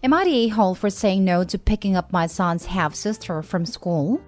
Am I the a-hole for saying no to picking up my son's half-sister from school?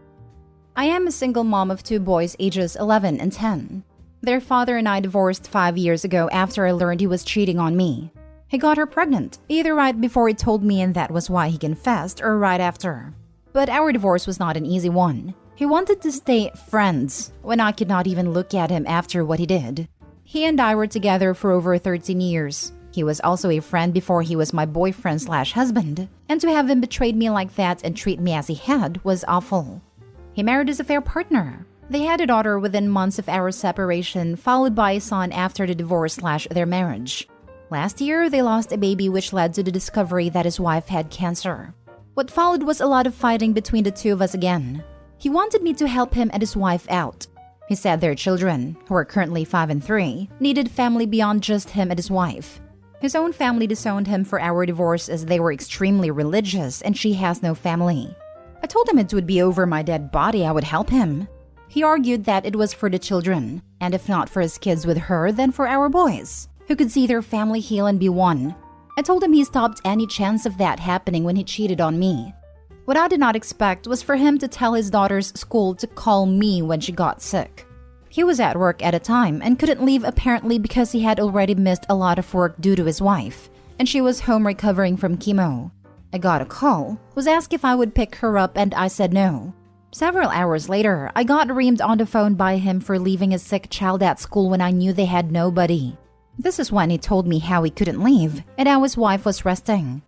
I am a single mom of 2 boys ages 11 and 10. Their father and I divorced 5 years ago after I learned he was cheating on me. He got her pregnant, either right before he told me and that was why he confessed, or right after. But our divorce was not an easy one. He wanted to stay friends when I could not even look at him after what he did. He and I were together for over 13 years. He was also a friend before he was my boyfriend/husband, and to have him betrayed me like that and treat me as he had was awful. He married his affair partner. They had a daughter within months of our separation, followed by a son after the divorce/their marriage. Last year, they lost a baby, which led to the discovery that his wife had cancer. What followed was a lot of fighting between the two of us again. He wanted me to help him and his wife out. He said their children, who are currently 5 and 3, needed family beyond just him and his wife. His own family disowned him for our divorce as they were extremely religious and she has no family. I told him it would be over my dead body I would help him. He argued that it was for the children, and if not for his kids with her, then for our boys, who could see their family heal and be one. I told him he stopped any chance of that happening when he cheated on me. What I did not expect was for him to tell his daughter's school to call me when she got sick. He was at work at a time and couldn't leave apparently because he had already missed a lot of work due to his wife, and she was home recovering from chemo. I got a call, was asked if I would pick her up, and I said no. Several hours later, I got reamed on the phone by him for leaving a sick child at school when I knew they had nobody. This is when he told me how he couldn't leave and how his wife was resting.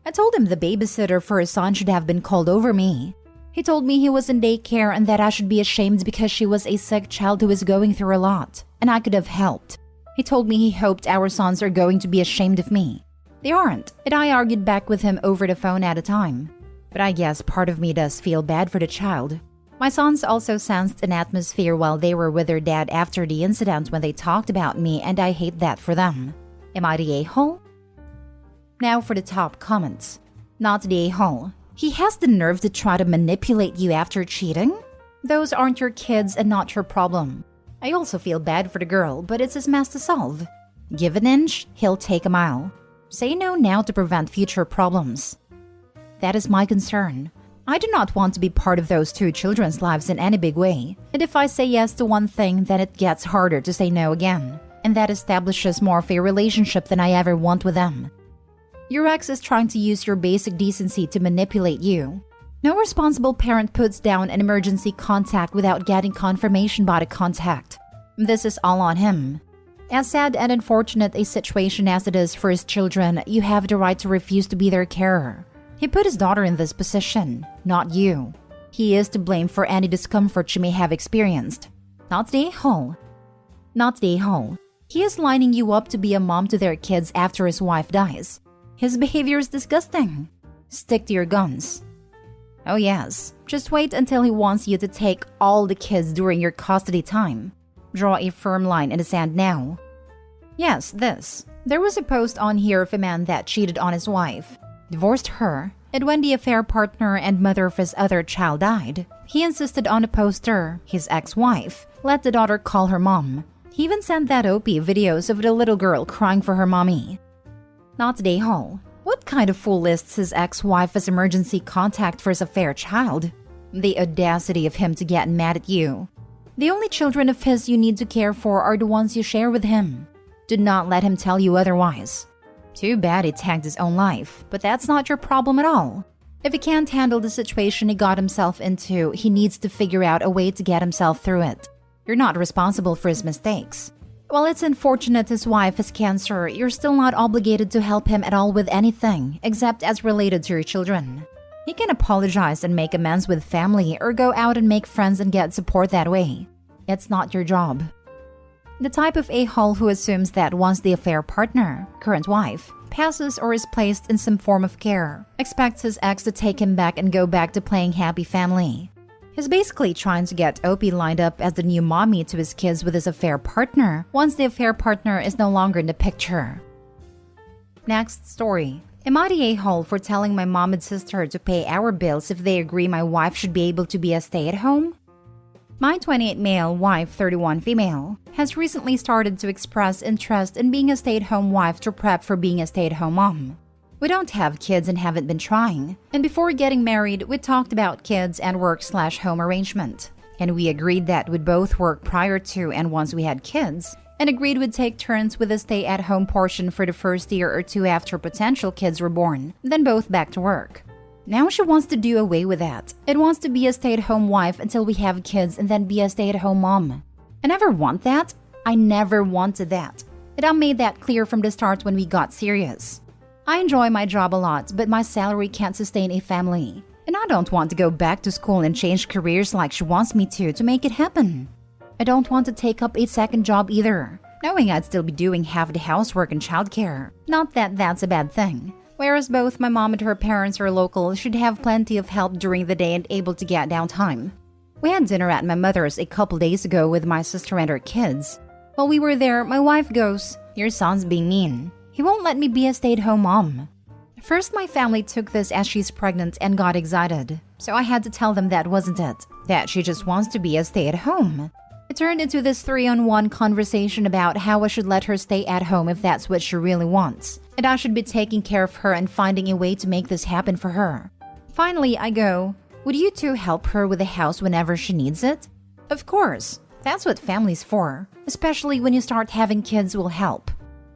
I told him the babysitter for his son should have been called over me. He told me he was in daycare and that I should be ashamed because she was a sick child who was going through a lot, and I could have helped. He told me he hoped our sons are going to be ashamed of me. They aren't, and I argued back with him over the phone at a time. But I guess part of me does feel bad for the child. My sons also sensed an atmosphere while they were with their dad after the incident when they talked about me, and I hate that for them. Am I the a-hole? Now for the top comments. Not the a-hole. He has the nerve to try to manipulate you after cheating? Those aren't your kids and not your problem. I also feel bad for the girl, but it's his mess to solve. Give an inch, he'll take a mile. Say no now to prevent future problems. That is my concern. I do not want to be part of those 2 children's lives in any big way. And if I say yes to one thing, then it gets harder to say no again. And that establishes more of a relationship than I ever want with them. Your ex is trying to use your basic decency to manipulate you. No responsible parent puts down an emergency contact without getting confirmation by the contact. This is all on him. As sad and unfortunate a situation as it is for his children, you have the right to refuse to be their carer. He put his daughter in this position, not you. He is to blame for any discomfort she may have experienced. Not the a-hole. Not the a-hole. He is lining you up to be a mom to their kids after his wife dies. His behavior is disgusting. Stick to your guns. Oh yes, just wait until he wants you to take all the kids during your custody time. Draw a firm line in the sand now. Yes, this. There was a post on here of a man that cheated on his wife, divorced her, and when the affair partner and mother of his other child died, he insisted on the poster, his ex-wife, let the daughter call her mom. He even sent that OP videos of the little girl crying for her mommy. Not the a-hole. What kind of fool lists his ex-wife as emergency contact for his affair child? The audacity of him to get mad at you. The only children of his you need to care for are the ones you share with him. Do not let him tell you otherwise. Too bad he tanked his own life, but that's not your problem at all. If he can't handle the situation he got himself into, he needs to figure out a way to get himself through it. You're not responsible for his mistakes. While it's unfortunate his wife has cancer, you're still not obligated to help him at all with anything, except as related to your children. He can apologize and make amends with family or go out and make friends and get support that way. It's not your job. The type of a-hole who assumes that once the affair partner, current wife, passes or is placed in some form of care, expects his ex to take him back and go back to playing happy family. He's basically trying to get OP lined up as the new mommy to his kids with his affair partner once the affair partner is no longer in the picture. Next story. Am I the a-hole for telling my mom and sister to pay our bills if they agree my wife should be able to be a stay-at-home? My 28 male, wife 31 female, has recently started to express interest in being a stay-at-home wife to prep for being a stay-at-home mom. We don't have kids and haven't been trying. And before getting married, we talked about kids and work/home arrangement. And we agreed that we'd both work prior to and once we had kids, and agreed we'd take turns with the stay-at-home portion for the first year or two after potential kids were born, then both back to work. Now she wants to do away with that. It wants to be a stay-at-home wife until we have kids and then be a stay-at-home mom. I never want that. I never wanted that. And I made that clear from the start when we got serious. I enjoy my job a lot, but my salary can't sustain a family. And I don't want to go back to school and change careers like she wants me to make it happen. I don't want to take up a second job either, knowing I'd still be doing half the housework and childcare. Not that that's a bad thing. Whereas both my mom and her parents are local, she'd have plenty of help during the day and able to get downtime. We had dinner at my mother's a couple days ago with my sister and her kids. While we were there, my wife goes, "Your son's being mean. He won't let me be a stay-at-home mom." First, my family took this as she's pregnant and got excited. So I had to tell them that wasn't it, that she just wants to be a stay-at-home. It turned into this 3-on-1 conversation about how I should let her stay at home if that's what she really wants, and I should be taking care of her and finding a way to make this happen for her. Finally, I go, "Would you two help her with the house whenever she needs it?" Of course. That's what family's for, especially when you start having kids will help.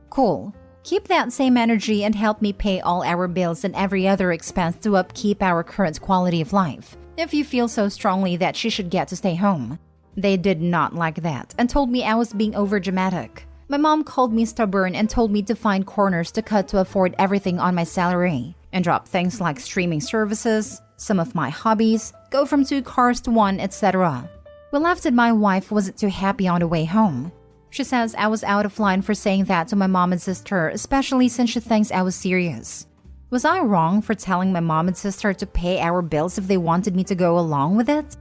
Cool. Keep that same energy and help me pay all our bills and every other expense to upkeep our current quality of life, if you feel so strongly that she should get to stay home. They did not like that and told me I was being overdramatic. My mom called me stubborn and told me to find corners to cut to afford everything on my salary and drop things like streaming services, some of my hobbies, go from 2 cars to 1, etc. We left and my wife wasn't too happy on the way home. She says I was out of line for saying that to my mom and sister, especially since she thinks I was serious. Was I wrong for telling my mom and sister to pay our bills if they wanted me to go along with it?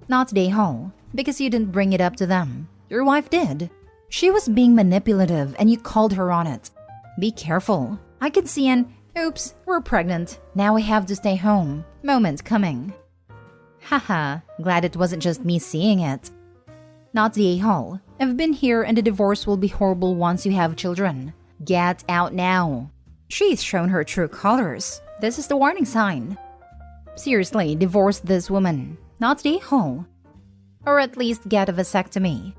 Not today, Hall, because you didn't bring it up to them. Your wife did. She was being manipulative and you called her on it. Be careful. I could see an, "Oops, we're pregnant. Now we have to stay home" moment coming. Haha, glad it wasn't just me seeing it. Not the a-hole. I've been here and the divorce will be horrible once you have children. Get out now. She's shown her true colors. This is the warning sign. Seriously, divorce this woman. Not the a-hole. Or at least get a vasectomy.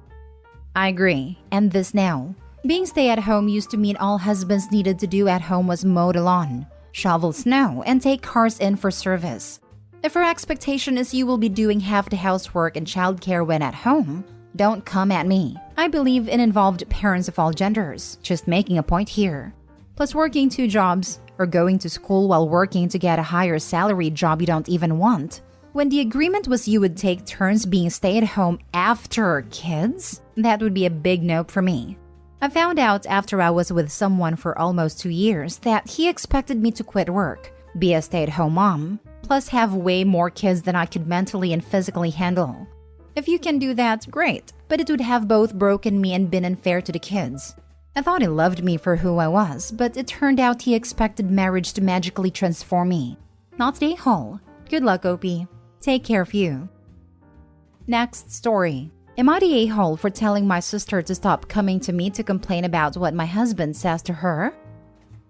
I agree. End this now. Being stay-at-home used to mean all husbands needed to do at home was mow the lawn, shovel snow, and take cars in for service. If her expectation is you will be doing half the housework and childcare when at home, don't come at me. I believe in involved parents of all genders, just making a point here. Plus working 2 jobs, or going to school while working to get a higher salary job you don't even want. When the agreement was you would take turns being stay-at-home after kids, that would be a big nope for me. I found out after I was with someone for almost 2 years that he expected me to quit work, be a stay-at-home mom, plus have way more kids than I could mentally and physically handle. If you can do that, great, but it would have both broken me and been unfair to the kids. I thought he loved me for who I was, but it turned out he expected marriage to magically transform me. Not the a-hole. Good luck, Opie. Take care of you. Next story. Am I the a-hole for telling my sister to stop coming to me to complain about what my husband says to her?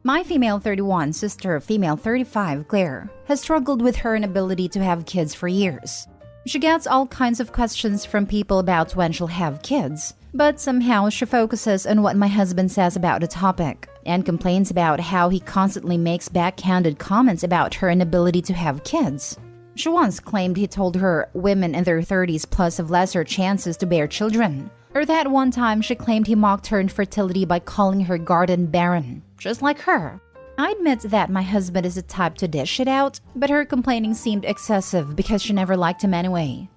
My female 31 sister, female 35, Claire, has struggled with her inability to have kids for years. She gets all kinds of questions from people about when she'll have kids, but somehow she focuses on what my husband says about the topic and complains about how he constantly makes backhanded comments about her inability to have kids. She once claimed he told her women in their 30s plus have lesser chances to bear children. Or that one time she claimed he mocked her infertility by calling her garden barren, just like her. I admit that my husband is the type to dish it out, but her complaining seemed excessive because she never liked him anyway.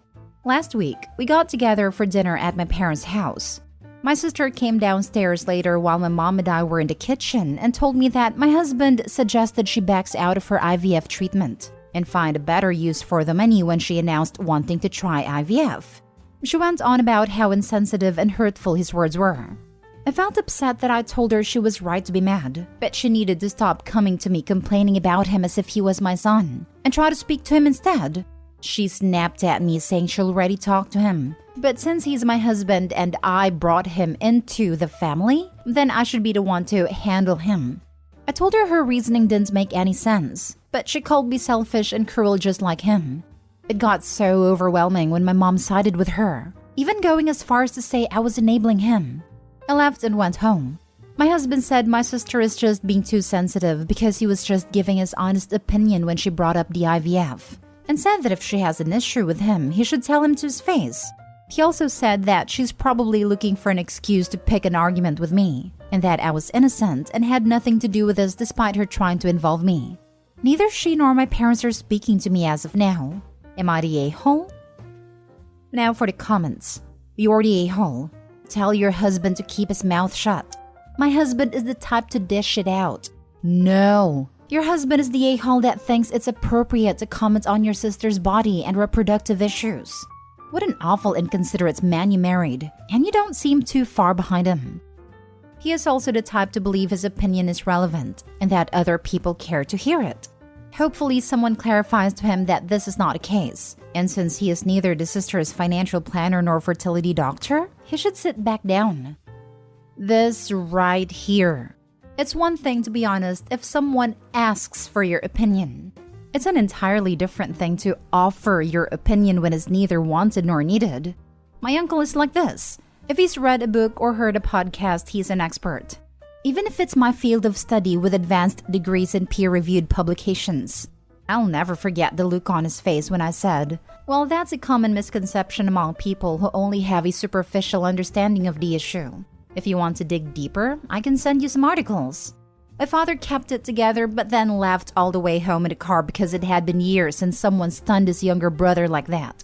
Last week, we got together for dinner at my parents' house. My sister came downstairs later while my mom and I were in the kitchen and told me that my husband suggested she backs out of her IVF treatment and find a better use for the money when she announced wanting to try IVF. She went on about how insensitive and hurtful his words were. I felt upset that I told her she was right to be mad, but she needed to stop coming to me complaining about him as if he was my son, and try to speak to him instead. She snapped at me saying she'll already talk to him, but since he's my husband and I brought him into the family, then I should be the one to handle him. I told her her reasoning didn't make any sense, but she called me selfish and cruel just like him. It got so overwhelming when my mom sided with her, even going as far as to say I was enabling him. I left and went home. My husband said my sister is just being too sensitive because he was just giving his honest opinion when she brought up the IVF, and said that if she has an issue with him, he should tell him to his face. He also said that she's probably looking for an excuse to pick an argument with me, and that I was innocent and had nothing to do with this despite her trying to involve me. Neither she nor my parents are speaking to me as of now. Am I the a-hole? Now for the comments. You're the a-hole. Tell your husband to keep his mouth shut. My husband is the type to dish it out. No. Your husband is the a-hole that thinks it's appropriate to comment on your sister's body and reproductive issues. What an awful inconsiderate man you married, and you don't seem too far behind him. He is also the type to believe his opinion is relevant and that other people care to hear it. Hopefully someone clarifies to him that this is not the case, and since he is neither the sister's financial planner nor fertility doctor, he should sit back down. This right here. It's one thing, to be honest, if someone asks for your opinion. It's an entirely different thing to offer your opinion when it's neither wanted nor needed. My uncle is like this. If he's read a book or heard a podcast, he's an expert. Even if it's my field of study with advanced degrees in peer-reviewed publications. I'll never forget the look on his face when I said, well, that's a common misconception among people who only have a superficial understanding of the issue. If you want to dig deeper, I can send you some articles. My father kept it together but then left all the way home in the car because it had been years since someone stunned his younger brother like that.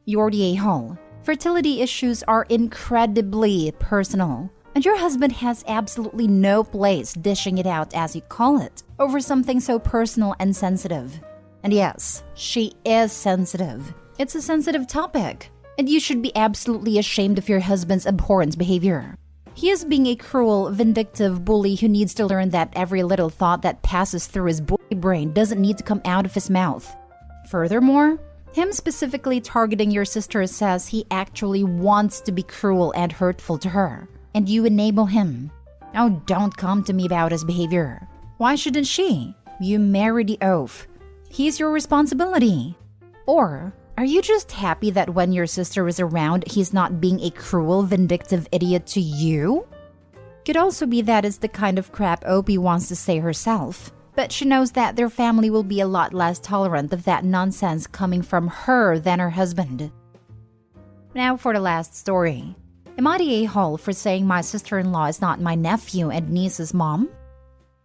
You're the a-hole. Fertility issues are incredibly personal, and your husband has absolutely no place dishing it out, as you call it, over something so personal and sensitive. And yes, she is sensitive. It's a sensitive topic, and you should be absolutely ashamed of your husband's abhorrent behavior. He is being a cruel, vindictive bully who needs to learn that every little thought that passes through his bully brain doesn't need to come out of his mouth. Furthermore, him specifically targeting your sister says he actually wants to be cruel and hurtful to her, and you enable him. Oh, don't come to me about his behavior. Why shouldn't she? You married the oaf. He's your responsibility. Or are you just happy that when your sister is around, he's not being a cruel, vindictive idiot to you? Could also be that it's the kind of crap Opie wants to say herself, but she knows that their family will be a lot less tolerant of that nonsense coming from her than her husband. Now for the last story. Am I the a-hole for saying my sister-in-law is not my nephew and niece's mom?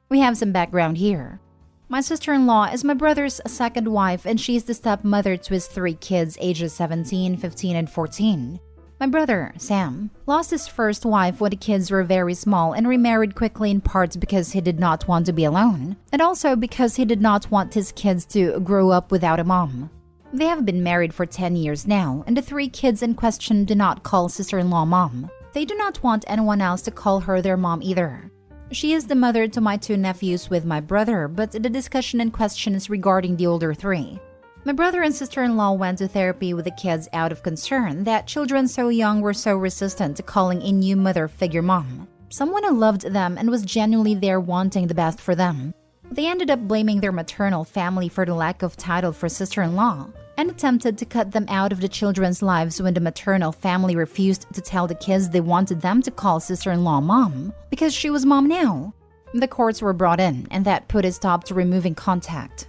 We have some background here. My sister-in-law is my brother's second wife, and she's the stepmother to his 3 kids ages 17, 15, and 14. My brother, Sam, lost his first wife when the kids were very small and remarried quickly, in part because he did not want to be alone, and also because he did not want his kids to grow up without a mom. They have been married for 10 years now, and the 3 kids in question do not call sister-in-law mom. They do not want anyone else to call her their mom either. She is the mother to my 2 nephews with my brother, but the discussion in question is regarding the older 3. My brother and sister-in-law went to therapy with the kids out of concern that children so young were so resistant to calling a new mother figure mom, someone who loved them and was genuinely there wanting the best for them. They ended up blaming their maternal family for the lack of title for sister-in-law and attempted to cut them out of the children's lives when the maternal family refused to tell the kids they wanted them to call sister-in-law mom because she was mom now. The courts were brought in, and that put a stop to removing contact.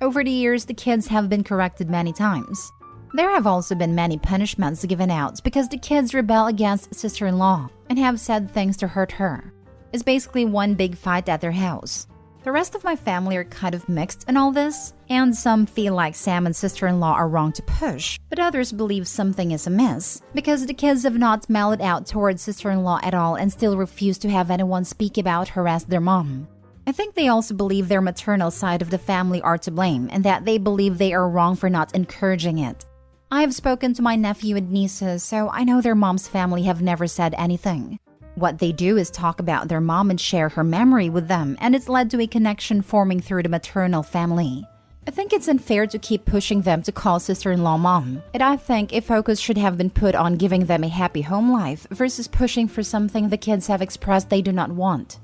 Over the years, the kids have been corrected many times. There have also been many punishments given out because the kids rebel against sister-in-law and have said things to hurt her. It's basically one big fight at their house. The rest of my family are kind of mixed in all this, and some feel like Sam and sister-in-law are wrong to push, but others believe something is amiss because the kids have not mellowed out towards sister-in-law at all and still refuse to have anyone speak about her as their mom. I think they also believe their maternal side of the family are to blame and that they believe they are wrong for not encouraging it. I have spoken to my nephew and nieces, so I know their mom's family have never said anything. What they do is talk about their mom and share her memory with them, and it's led to a connection forming through the maternal family. I think it's unfair to keep pushing them to call sister-in-law mom, and I think a focus should have been put on giving them a happy home life versus pushing for something the kids have expressed they do not want.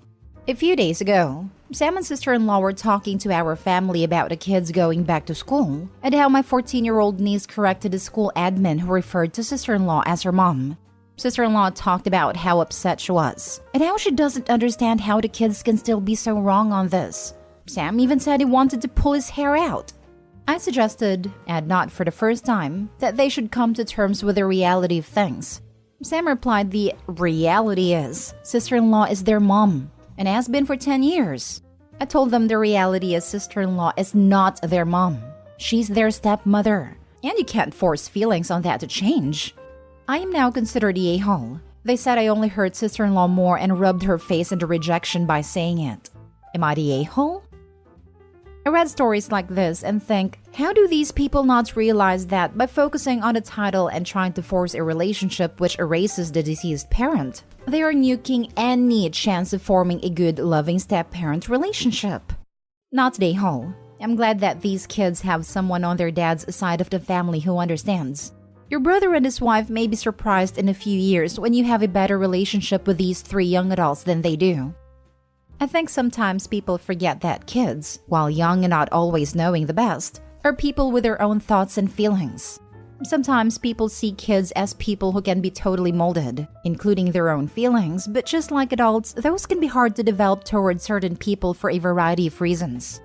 A few days ago, Sam and sister-in-law were talking to our family about the kids going back to school and how my 14-year-old niece corrected the school admin who referred to sister-in-law as her mom. Sister-in-law talked about how upset she was and how she doesn't understand how the kids can still be so wrong on this. Sam even said he wanted to pull his hair out. I suggested, and not for the first time, that they should come to terms with the reality of things. Sam replied the reality is sister-in-law is their mom and has been for 10 years. I told them the reality is sister-in-law is not their mom. She's their stepmother, and you can't force feelings on that to change. I am now considered the a-hole. They said I only hurt sister-in-law more and rubbed her face into rejection by saying it. Am I the a-hole? I read stories like this and think, how do these people not realize that by focusing on the title and trying to force a relationship which erases the deceased parent, they are nuking any chance of forming a good, loving step-parent relationship? Not the a-hole. I'm glad that these kids have someone on their dad's side of the family who understands. Your brother and his wife may be surprised in a few years when you have a better relationship with these 3 young adults than they do. I think sometimes people forget that kids, while young and not always knowing the best, are people with their own thoughts and feelings. Sometimes people see kids as people who can be totally molded, including their own feelings, but just like adults, those can be hard to develop towards certain people for a variety of reasons.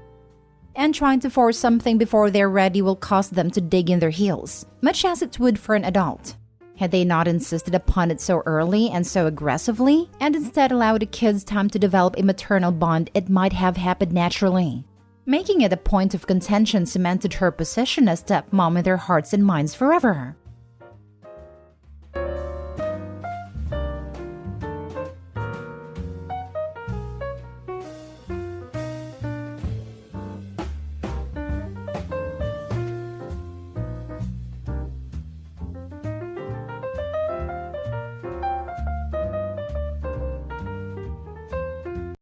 And trying to force something before they're ready will cause them to dig in their heels, much as it would for an adult. Had they not insisted upon it so early and so aggressively, and instead allowed the kids time to develop a maternal bond, it might have happened naturally. Making it a point of contention cemented her position as stepmom in their hearts and minds forever.